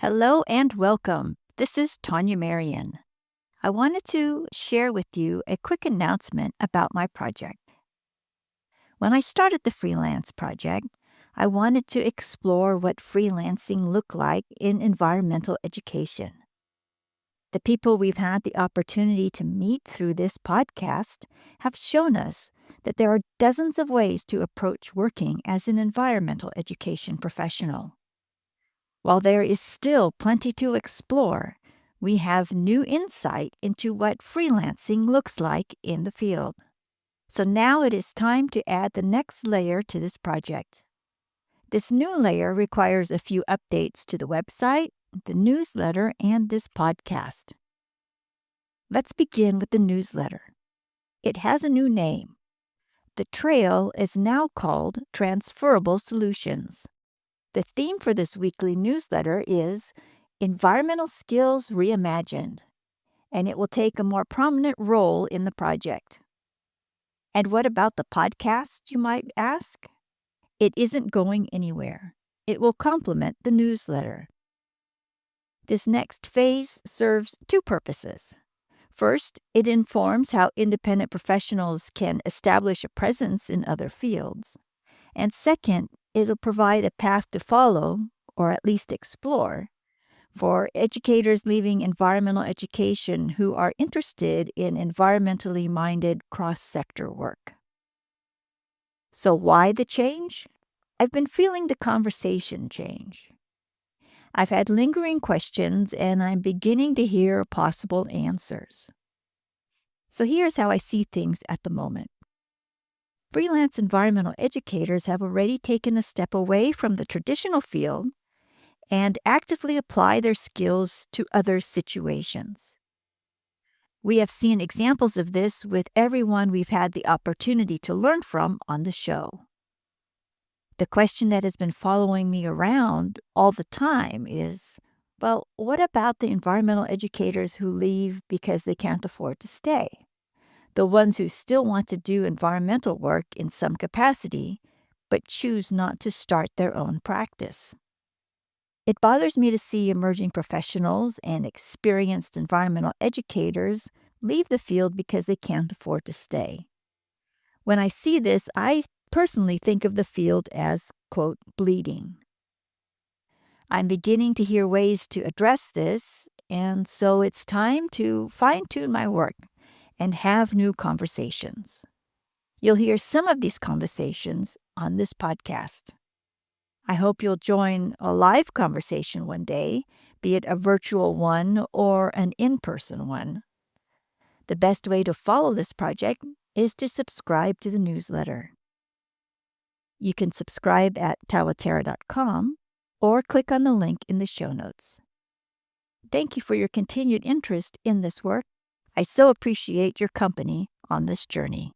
Hello and welcome. This is Tania Marien. I wanted to share with you a quick announcement about my project. When I started the Freelance Project, I wanted to explore what freelancing looked like in environmental education. The people we've had the opportunity to meet through this podcast have shown us that there are dozens of ways to approach working as an environmental education professional. While there is still plenty to explore, we have new insight into what freelancing looks like in the field. So now it is time to add the next layer to this project. This new layer requires a few updates to the website, the newsletter, and this podcast. Let's begin with the newsletter. It has a new name. The trail is now called Transferable Solutions. The theme for this weekly newsletter is Environmental Skills Reimagined, and it will take a more prominent role in the project. And what about the podcast, you might ask? It isn't going anywhere. It will complement the newsletter. This next phase serves two purposes. First, it informs how independent professionals can establish a presence in other fields. And second, it'll provide a path to follow, or at least explore, for educators leaving environmental education who are interested in environmentally minded cross-sector work. So why the change? I've been feeling the conversation change. I've had lingering questions, and I'm beginning to hear possible answers. So here's how I see things at the moment. Freelance environmental educators have already taken a step away from the traditional field and actively apply their skills to other situations. We have seen examples of this with everyone we've had the opportunity to learn from on the show. The question that has been following me around all the time is, well, what about the environmental educators who leave because they can't afford to stay? The ones who still want to do environmental work in some capacity, but choose not to start their own practice. It bothers me to see emerging professionals and experienced environmental educators leave the field because they can't afford to stay. When I see this, I personally think of the field as, quote, bleeding. I'm beginning to hear ways to address this, and so it's time to fine-tune my work and have new conversations. You'll hear some of these conversations on this podcast. I hope you'll join a live conversation one day, be it a virtual one or an in-person one. The best way to follow this project is to subscribe to the newsletter. You can subscribe at talaterra.com or click on the link in the show notes. Thank you for your continued interest in this work. I so appreciate your company on this journey.